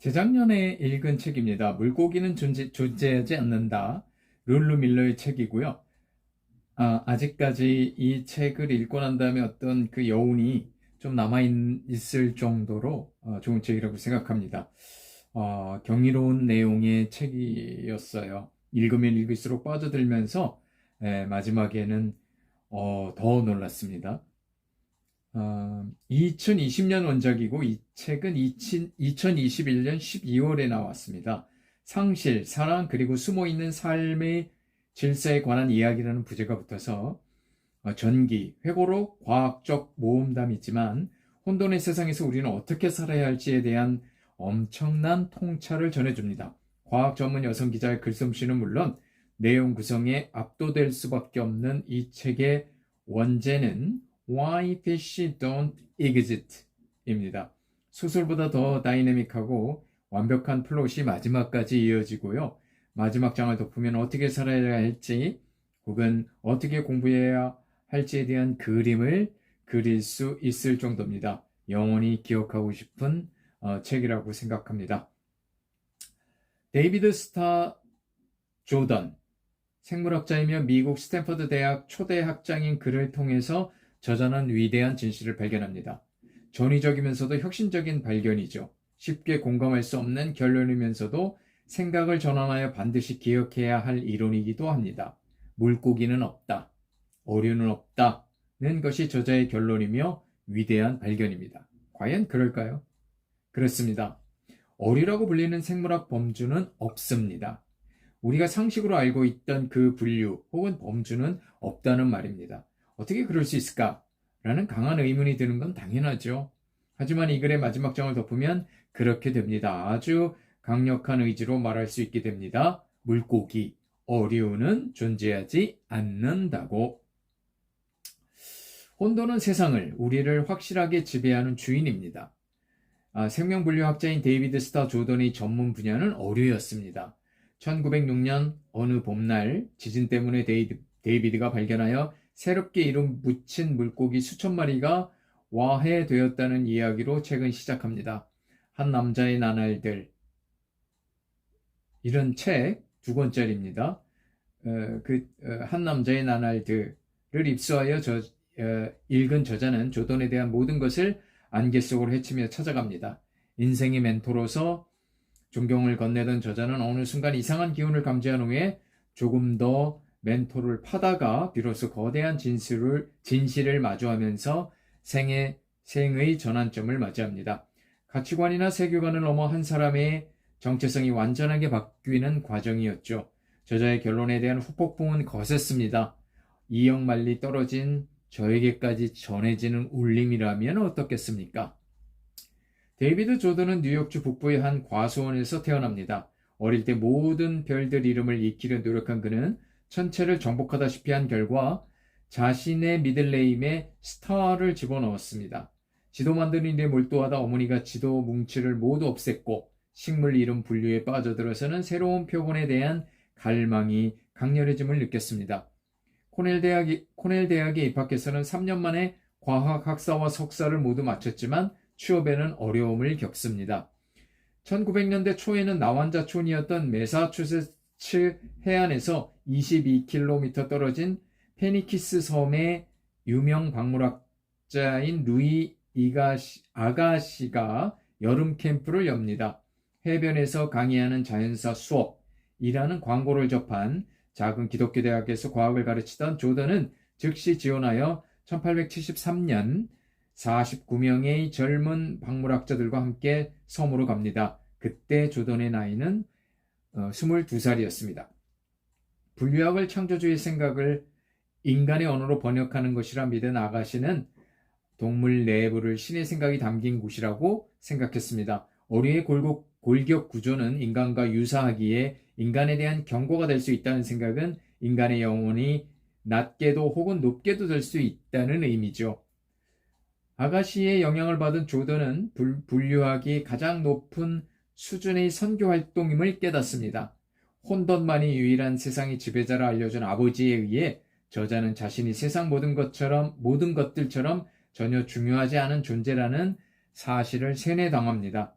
재작년에 읽은 책입니다. 물고기는 존재하지 않는다. 룰루 밀러의 책이고요. 아직까지 이 책을 읽고 난 다음에 어떤 그 여운이 좀 남아있을 정도로 좋은 책이라고 생각합니다. 경이로운 내용의 책이었어요. 읽으면 읽을수록 빠져들면서 마지막에는 더 놀랐습니다. 2020년 원작이고 이 책은 2021년 12월에 나왔습니다. 상실, 사랑, 그리고 숨어있는 삶의 질서에 관한 이야기라는 부제가 붙어서 전기, 회고록, 과학적 모험담이지만 혼돈의 세상에서 우리는 어떻게 살아야 할지에 대한 엄청난 통찰을 전해줍니다. 과학 전문 여성 기자의 글솜씨는 물론 내용 구성에 압도될 수밖에 없는 이 책의 원제는 Why Fish Don't Exist 입니다. 소설보다 더 다이내믹하고 완벽한 플롯이 마지막까지 이어지고요. 마지막 장을 덮으면 어떻게 살아야 할지 혹은 어떻게 공부해야 할지에 대한 그림을 그릴 수 있을 정도입니다. 영원히 기억하고 싶은 책이라고 생각합니다. 데이비드 스타 조던, 생물학자이며 미국 스탠퍼드 대학 초대 학장인 그를 통해서 저자는 위대한 진실을 발견합니다. 전위적이면서도 혁신적인 발견이죠. 쉽게 공감할 수 없는 결론이면서도 생각을 전환하여 반드시 기억해야 할 이론이기도 합니다. 물고기는 없다, 어류는 없다는 것이 저자의 결론이며 위대한 발견입니다. 과연 그럴까요? 그렇습니다. 어류라고 불리는 생물학 범주는 없습니다. 우리가 상식으로 알고 있던 그 분류 혹은 범주는 없다는 말입니다. 어떻게 그럴 수 있을까? 라는 강한 의문이 드는 건 당연하죠. 하지만 이 글의 마지막 장을 덮으면 그렇게 됩니다. 아주 강력한 의지로 말할 수 있게 됩니다. 물고기, 어류는 존재하지 않는다고. 혼돈은 세상을, 우리를 확실하게 지배하는 주인입니다. 생명분류학자인 데이비드 스타 조던의 전문 분야는 어류였습니다. 1906년 어느 봄날 지진 때문에 데이비드가 발견하여 새롭게 이름 붙인 물고기 수천 마리가 와해되었다는 이야기로 책은 시작합니다. 한 남자의 나날들, 이런 책 두 권짜리입니다. 한 남자의 나날들을 입수하여 읽은 저자는 조던에 대한 모든 것을 안개 속으로 헤치며 찾아갑니다. 인생의 멘토로서 존경을 건네던 저자는 어느 순간 이상한 기운을 감지한 후에 조금 더 멘토를 파다가 비로소 거대한 진실을 마주하면서 생의 전환점을 맞이합니다. 가치관이나 세계관을 넘어 한 사람의 정체성이 완전하게 바뀌는 과정이었죠. 저자의 결론에 대한 후폭풍은 거셌습니다. 이역만리 떨어진 저에게까지 전해지는 울림이라면 어떻겠습니까? 데이비드 조던은 뉴욕주 북부의 한 과수원에서 태어납니다. 어릴 때 모든 별들 이름을 익히려 노력한 그는 천체를 정복하다시피 한 결과 자신의 미들네임에 스타를 집어넣었습니다. 지도 만드는 일에 몰두하다 어머니가 지도 뭉치를 모두 없앴고 식물 이름 분류에 빠져들어서는 새로운 표본에 대한 갈망이 강렬해짐을 느꼈습니다. 코넬 대학에 입학해서는 3년 만에 과학 학사와 석사를 모두 마쳤지만 취업에는 어려움을 겪습니다. 1900년대 초에는 나환자촌이었던 매사추세츠 해안에서 22km 떨어진 페니키스 섬의 유명 박물학자인 루이 아가시가 여름 캠프를 엽니다. 해변에서 강의하는 자연사 수업이라는 광고를 접한 작은 기독교 대학에서 과학을 가르치던 조던은 즉시 지원하여 1873년 49명의 젊은 박물학자들과 함께 섬으로 갑니다. 그때 조던의 나이는 22살이었습니다. 분류학을 창조주의 생각을 인간의 언어로 번역하는 것이라 믿은 아가씨는 동물 내부를 신의 생각이 담긴 곳이라고 생각했습니다. 어류의 골격 구조는 인간과 유사하기에 인간에 대한 경고가 될 수 있다는 생각은 인간의 영혼이 낮게도 혹은 높게도 될 수 있다는 의미죠. 아가씨의 영향을 받은 조던은 분류학이 가장 높은 수준의 선교활동임을 깨닫습니다. 혼돈만이 유일한 세상의 지배자라 알려준 아버지에 의해 저자는 자신이 세상 모든 것들처럼 전혀 중요하지 않은 존재라는 사실을 세뇌당합니다.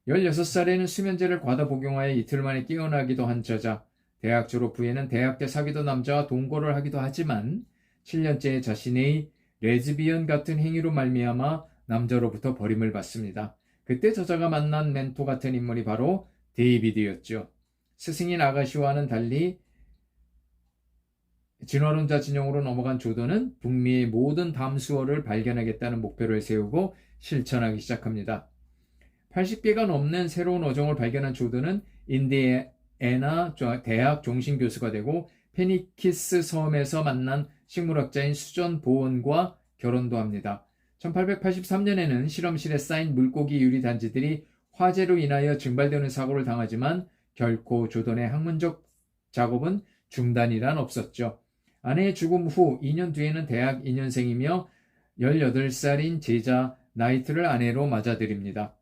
16살에는 수면제를 과다 복용하여 이틀 만에 깨어나기도 한 저자. 대학 졸업 후에는 대학 때 사귀던 남자와 동거를 하기도 하지만 7년째 자신의 레즈비언 같은 행위로 말미암아 남자로부터 버림을 받습니다. 그때 저자가 만난 멘토 같은 인물이 바로 데이비드였죠. 스승인 아가시와는 달리 진화론자 진영으로 넘어간 조던은 북미의 모든 담수어를 발견하겠다는 목표를 세우고 실천하기 시작합니다. 80개가 넘는 새로운 어종을 발견한 조던은 인디애나 대학 종신교수가 되고 페니키스 섬에서 만난 식물학자인 수전 보온과 결혼도 합니다. 1883년에는 실험실에 쌓인 물고기 유리 단지들이 화재로 인하여 증발되는 사고를 당하지만 결코 조던의 학문적 작업은 중단이란 없었죠. 아내의 죽음 후 2년 뒤에는 대학 2년생이며 18살인 제자 나이트를 아내로 맞아들입니다.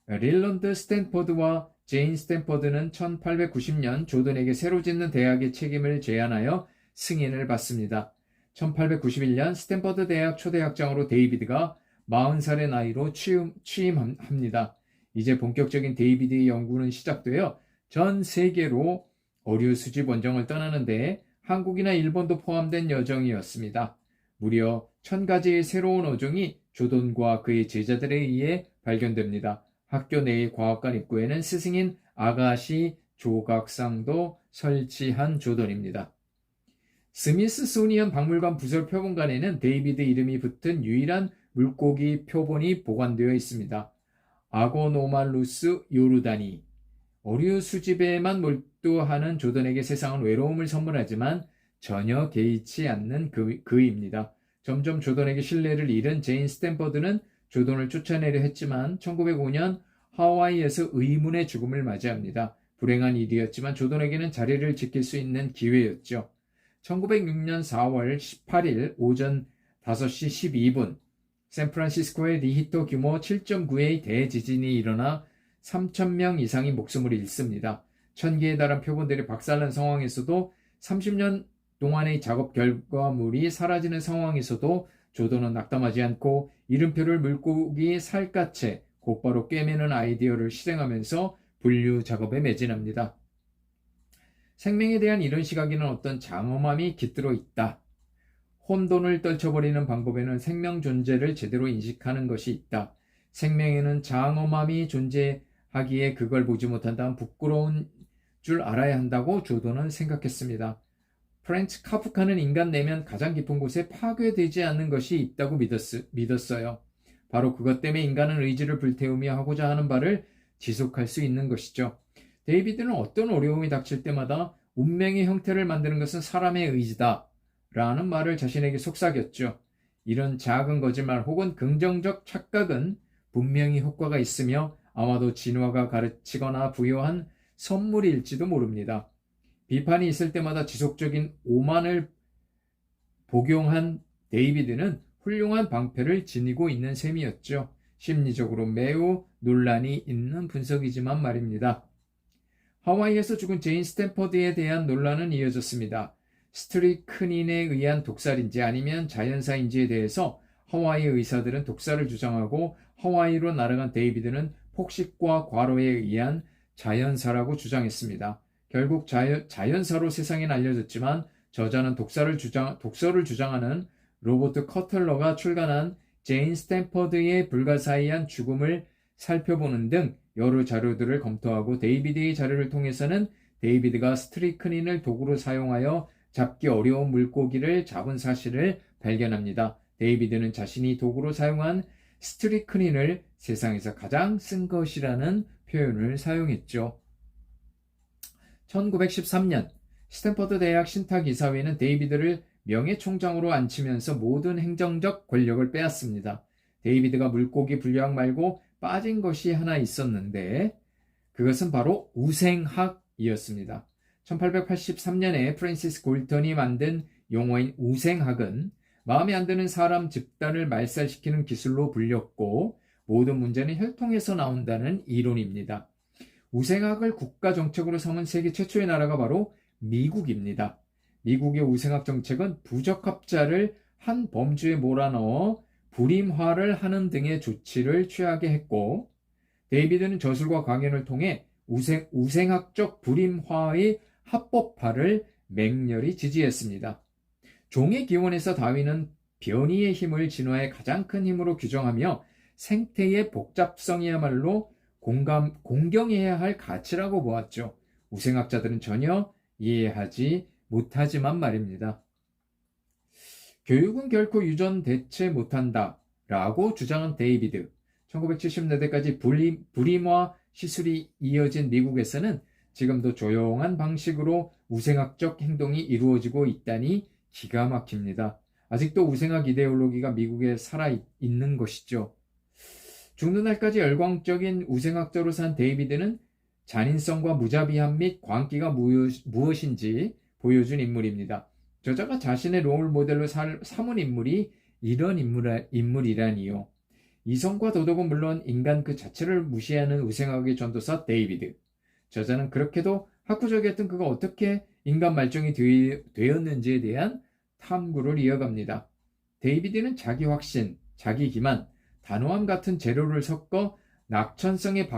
릴런드 스탠퍼드와 제인 스탠퍼드는 1890년 조던에게 새로 짓는 대학의 책임을 제안하여 승인을 받습니다. 1891년 스탠퍼드 대학 초대학장으로 데이비드가 40살의 나이로 취임합니다. 이제 본격적인 데이비드의 연구는 시작되어 전 세계로 어류 수집 원정을 떠나는데 한국이나 일본도 포함된 여정이었습니다. 무려 1000가지의 새로운 어종이 조던과 그의 제자들에 의해 발견됩니다. 학교 내의 과학관 입구에는 스승인 아가시 조각상도 설치한 조던입니다. 스미스소니언 박물관 부설 표본관에는 데이비드 이름이 붙은 유일한 물고기 표본이 보관되어 있습니다. 아고노말루스 요르다니. 어류 수집에만 몰두하는 조던에게 세상은 외로움을 선물하지만 전혀 개의치 않는 그입니다. 점점 조던에게 신뢰를 잃은 제인 스탠퍼드는 조던을 쫓아내려 했지만 1905년 하와이에서 의문의 죽음을 맞이합니다. 불행한 일이었지만 조던에게는 자리를 지킬 수 있는 기회였죠. 1906년 4월 18일 오전 5시 12분 샌프란시스코의 리히터 규모 7.9의 대지진이 일어나 3,000명 이상이 목숨을 잃습니다. 1,000개에 달한 표본들이 박살난 상황에서도 30년 동안의 작업 결과물이 사라지는 상황에서도 조던은 낙담하지 않고 이름표를 물고기 살갗에 곧바로 꿰매는 아이디어를 실행하면서 분류 작업에 매진합니다. 생명에 대한 이런 시각에는 어떤 장엄함이 깃들어 있다. 혼돈을 떨쳐버리는 방법에는 생명 존재를 제대로 인식하는 것이 있다. 생명에는 장엄함이 존재하기에 그걸 보지 못한다면 부끄러운 줄 알아야 한다고 조던은 생각했습니다. 프란츠 카프카는 인간 내면 가장 깊은 곳에 파괴되지 않는 것이 있다고 믿었어요. 바로 그것 때문에 인간은 의지를 불태우며 하고자 하는 바를 지속할 수 있는 것이죠. 데이비드는 어떤 어려움이 닥칠 때마다 운명의 형태를 만드는 것은 사람의 의지다 라는 말을 자신에게 속삭였죠. 이런 작은 거짓말 혹은 긍정적 착각은 분명히 효과가 있으며 아마도 진화가 가르치거나 부여한 선물일지도 모릅니다. 비판이 있을 때마다 지속적인 오만을 복용한 데이비드는 훌륭한 방패를 지니고 있는 셈이었죠. 심리적으로 매우 논란이 있는 분석이지만 말입니다. 하와이에서 죽은 제인 스탠퍼드에 대한 논란은 이어졌습니다. 스트리크닌에 의한 독살인지 아니면 자연사인지에 대해서 하와이 의사들은 독살을 주장하고 하와이로 날아간 데이비드는 폭식과 과로에 의한 자연사라고 주장했습니다. 결국 자연사로 세상에 알려졌지만 저자는 독서를 주장하는 로버트 커틀러가 출간한 제인 스탠퍼드의 불가사의한 죽음을 살펴보는 등 여러 자료들을 검토하고 데이비드의 자료를 통해서는 데이비드가 스트리크닌을 도구로 사용하여 잡기 어려운 물고기를 잡은 사실을 발견합니다. 데이비드는 자신이 도구로 사용한 스트리크닌을 세상에서 가장 쓴 것이라는 표현을 사용했죠. 1913년 스탠퍼드 대학 신탁이사회는 데이비드를 명예총장으로 앉히면서 모든 행정적 권력을 빼앗습니다. 데이비드가 물고기 분류학 말고 빠진 것이 하나 있었는데 그것은 바로 우생학이었습니다. 1883년에 프랜시스 골턴이 만든 용어인 우생학은 마음에 안 드는 사람 집단을 말살시키는 기술로 불렸고 모든 문제는 혈통에서 나온다는 이론입니다. 우생학을 국가정책으로 삼은 세계 최초의 나라가 바로 미국입니다. 미국의 우생학 정책은 부적합자를 한 범주에 몰아넣어 불임화를 하는 등의 조치를 취하게 했고 데이비드는 저술과 강연을 통해 우생학적 불임화의 합법화를 맹렬히 지지했습니다. 종의 기원에서 다윈은 변이의 힘을 진화의 가장 큰 힘으로 규정하며 생태의 복잡성이야말로 공경해야 할 가치라고 보았죠. 우생학자들은 전혀 이해하지 못하지만 말입니다. 교육은 결코 유전대체 못한다 라고 주장한 데이비드. 1970년대까지 불임화 시술이 이어진 미국에서는 지금도 조용한 방식으로 우생학적 행동이 이루어지고 있다니 기가 막힙니다. 아직도 우생학 이데올로기가 미국에 살아있는 것이죠. 죽는 날까지 열광적인 우생학자로 산 데이비드는 잔인성과 무자비함 및 광기가 무엇인지 보여준 인물입니다. 저자가 자신의 롤 모델로 삼은 인물이 이런 인물이라니요. 이성과 도덕은 물론 인간 그 자체를 무시하는 우생학의 전도사 데이비드. 저자는 그렇게도 학구적이었던 그가 어떻게 인간 말종이 되었는지에 대한 탐구를 이어갑니다. 데이비드는 자기 확신, 자기 기만, 단호함 같은 재료를 섞어 낙천성의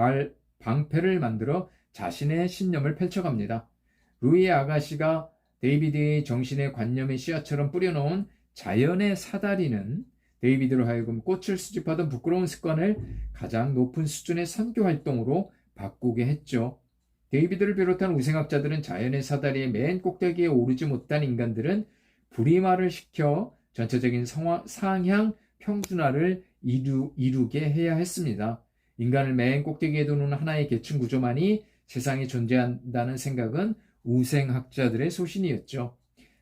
방패를 만들어 자신의 신념을 펼쳐갑니다. 루이 아가시가 데이비드의 정신의 관념의 씨앗처럼 뿌려놓은 자연의 사다리는 데이비드로 하여금 꽃을 수집하던 부끄러운 습관을 가장 높은 수준의 선교 활동으로 바꾸게 했죠. 데이비드를 비롯한 우생학자들은 자연의 사다리의 맨 꼭대기에 오르지 못한 인간들은 불임화를 시켜 전체적인 상향 평준화를 이루게 해야 했습니다. 인간을 맨 꼭대기에 두는 하나의 계층 구조만이 세상에 존재한다는 생각은 우생학자들의 소신이었죠.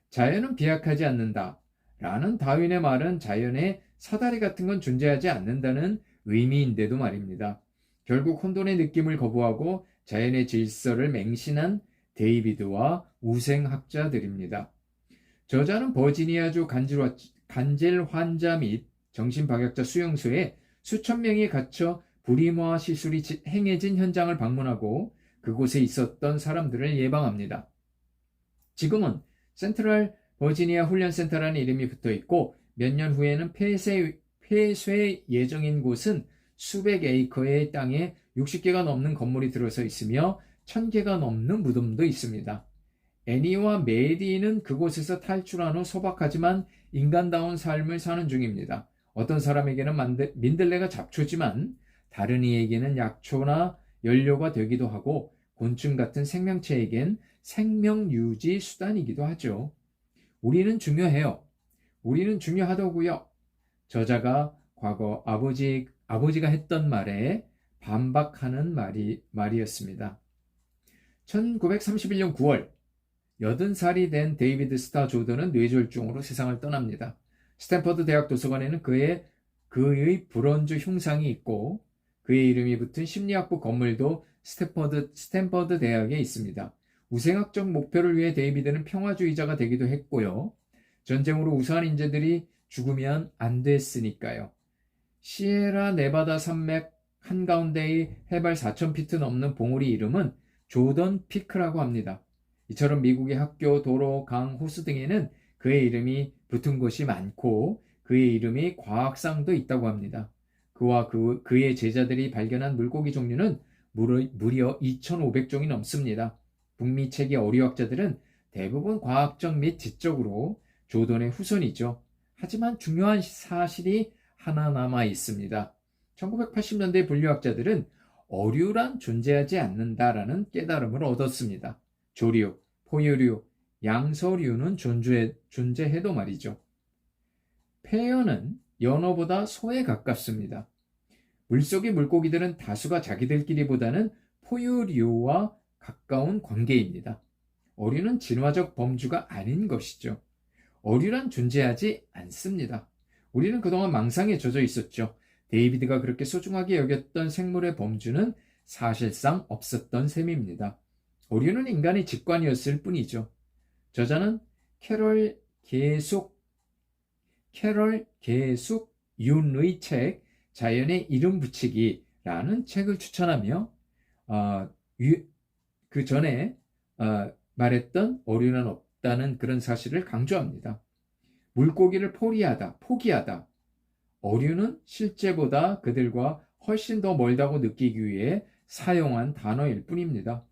자연은 비약하지 않는다 라는 다윈의 말은 자연의 사다리 같은 건 존재하지 않는다는 의미인데도 말입니다. 결국 혼돈의 느낌을 거부하고 자연의 질서를 맹신한 데이비드와 우생학자들입니다. 저자는 버지니아주 간질 환자 및 정신박약자 수용소에 수천 명이 갇혀 불임화 시술이 행해진 현장을 방문하고 그곳에 있었던 사람들을 예방합니다. 지금은 센트럴 버지니아 훈련센터라는 이름이 붙어 있고 몇 년 후에는 폐쇄 예정인 곳은 수백 에이커의 땅에 60개가 넘는 건물이 들어서 있으며 1000개가 넘는 무덤도 있습니다. 애니와 메리는 그곳에서 탈출한 후 소박하지만 인간다운 삶을 사는 중입니다. 어떤 사람에게는 민들레가 잡초지만 다른 이에게는 약초나 연료가 되기도 하고 곤충 같은 생명체에겐 생명유지 수단이기도 하죠. 우리는 중요해요. 우리는 중요하더구요. 저자가 과거 아버지가 했던 말에 반박하는 말이었습니다. 1931년 9월 80살이 된 데이비드 스타 조던은 뇌졸중으로 세상을 떠납니다. 스탠퍼드 대학 도서관에는 그의 브론즈 흉상이 있고 그의 이름이 붙은 심리학부 건물도 스탠퍼드 대학에 있습니다. 우생학적 목표를 위해 데이비드는 평화주의자가 되기도 했고요. 전쟁으로 우수한 인재들이 죽으면 안 됐으니까요. 시에라 네바다 산맥 한가운데의 해발 4,000피트 넘는 봉우리 이름은 조던 피크라고 합니다. 이처럼 미국의 학교, 도로, 강, 호수 등에는 그의 이름이 붙은 곳이 많고 그의 이름이 과학상도 있다고 합니다. 그와 그의 제자들이 발견한 물고기 종류는 무려 2,500종이 넘습니다. 북미 체계 어류학자들은 대부분 과학적 및 지적으로 조던의 후손이죠. 하지만 중요한 사실이 하나 남아 있습니다. 1980년대 분류학자들은 어류란 존재하지 않는다라는 깨달음을 얻었습니다. 조류, 포유류, 양서류는 존재해도 말이죠. 폐연은 연어보다 소에 가깝습니다. 물속의 물고기들은 다수가 자기들끼리보다는 포유류와 가까운 관계입니다. 어류는 진화적 범주가 아닌 것이죠. 어류란 존재하지 않습니다. 우리는 그동안 망상에 젖어 있었죠. 데이비드가 그렇게 소중하게 여겼던 생물의 범주는 사실상 없었던 셈입니다. 어류는 인간의 직관이었을 뿐이죠. 저자는 캐럴 계속 윤의 책 자연의 이름 붙이기라는 책을 추천하며 그 전에 말했던 어류는 없다는 그런 사실을 강조합니다. 물고기를 포기하다. 어류는 실제보다 그들과 훨씬 더 멀다고 느끼기 위해 사용한 단어일 뿐입니다.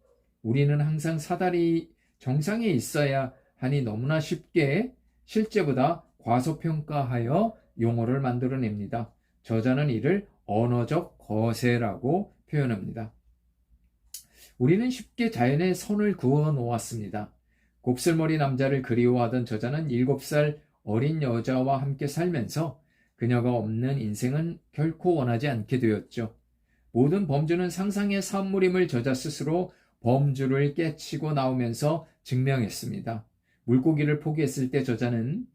우리는 항상 사다리 정상에 있어야 하니 너무나 쉽게 실제보다 과소평가하여 용어를 만들어냅니다. 저자는 이를 언어적 거세라고 표현합니다. 우리는 쉽게 자연의 선을 그어 놓았습니다. 곱슬머리 남자를 그리워하던 저자는 7살 어린 여자와 함께 살면서 그녀가 없는 인생은 결코 원하지 않게 되었죠. 모든 범주는 상상의 산물임을 저자 스스로 범주를 깨치고 나오면서 증명했습니다. 물고기를 포기했을 때 저자는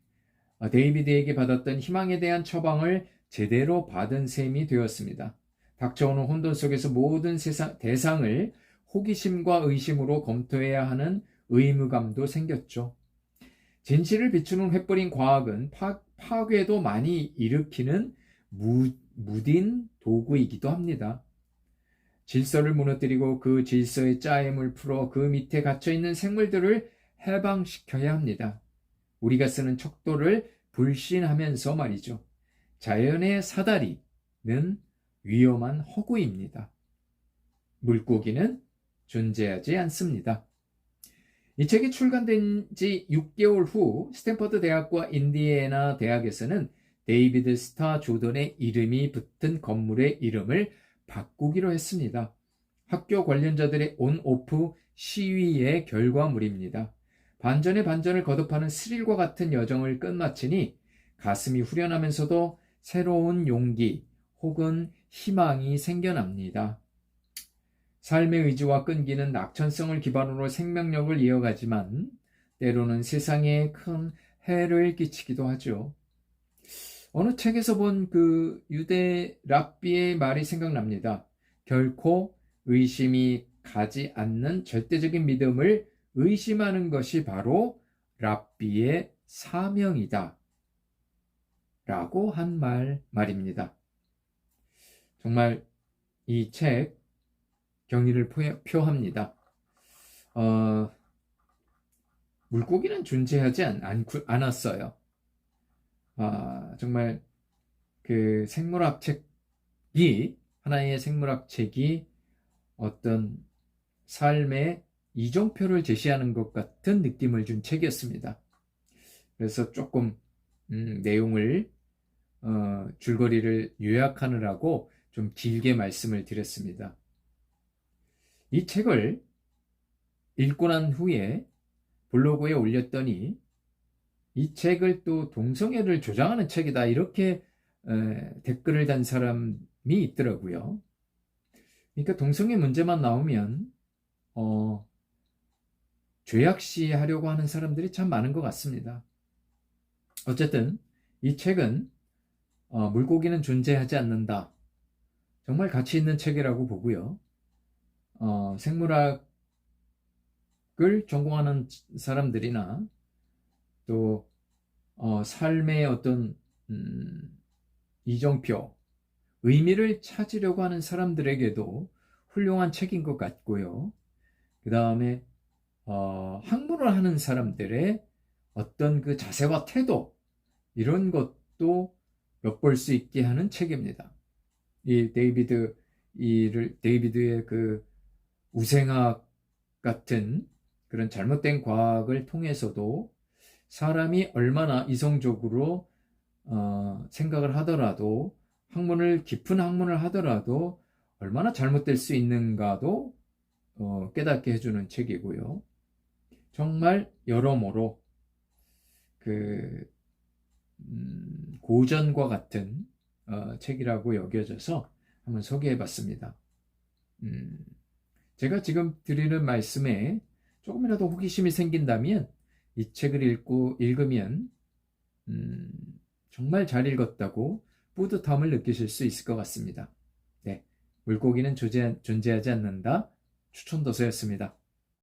데이비드에게 받았던 희망에 대한 처방을 제대로 받은 셈이 되었습니다. 닥쳐오는 혼돈 속에서 모든 대상을 호기심과 의심으로 검토해야 하는 의무감도 생겼죠. 진실을 비추는 횃불인 과학은 파괴도 많이 일으키는 무딘 도구이기도 합니다. 질서를 무너뜨리고 그 질서의 짜임을 풀어 그 밑에 갇혀있는 생물들을 해방시켜야 합니다. 우리가 쓰는 척도를 불신하면서 말이죠. 자연의 사다리는 위험한 허구입니다. 물고기는 존재하지 않습니다. 이 책이 출간된 지 6개월 후 스탠퍼드 대학과 인디애나 대학에서는 데이비드 스타 조던의 이름이 붙은 건물의 이름을 바꾸기로 했습니다. 학교 관련자들의 온오프 시위의 결과물입니다. 반전의 반전을 거듭하는 스릴과 같은 여정을 끝마치니 가슴이 후련하면서도 새로운 용기 혹은 희망이 생겨납니다. 삶의 의지와 끈기는 낙천성을 기반으로 생명력을 이어가지만 때로는 세상에 큰 해를 끼치기도 하죠. 어느 책에서 본 그 유대 랍비의 말이 생각납니다. 결코 의심이 가지 않는 절대적인 믿음을 의심하는 것이 바로 랍비의 사명이다. 라고 한 말입니다. 정말 이 책 경의를 표합니다. 물고기는 존재하지 않았어요. 정말 그 하나의 생물학 책이 어떤 삶의 이정표를 제시하는 것 같은 느낌을 준 책이었습니다. 그래서 조금 내용을 줄거리를 요약하느라고 좀 길게 말씀을 드렸습니다. 이 책을 읽고 난 후에 블로그에 올렸더니 이 책을 또 동성애를 조장하는 책이다 이렇게 댓글을 단 사람이 있더라고요. 그러니까 동성애 문제만 나오면 죄악시하려고 하는 사람들이 참 많은 것 같습니다. 어쨌든 이 책은 물고기는 존재하지 않는다. 정말 가치 있는 책이라고 보고요. 생물학을 전공하는 사람들이나 또 삶의 어떤 이정표, 의미를 찾으려고 하는 사람들에게도 훌륭한 책인 것 같고요. 그 다음에 학문을 하는 사람들의 어떤 그 자세와 태도 이런 것도 엿볼 수 있게 하는 책입니다. 이 데이비드의 그 우생학 같은 그런 잘못된 과학을 통해서도 사람이 얼마나 이성적으로 생각을 하더라도 깊은 학문을 하더라도 얼마나 잘못될 수 있는가도 깨닫게 해주는 책이고요. 정말 여러모로 그 고전과 같은 책이라고 여겨져서 한번 소개해봤습니다. 제가 지금 드리는 말씀에 조금이라도 호기심이 생긴다면 이 책을 읽으면 정말 잘 읽었다고 뿌듯함을 느끼실 수 있을 것 같습니다. 네, 물고기는 존재하지 않는다 추천도서였습니다.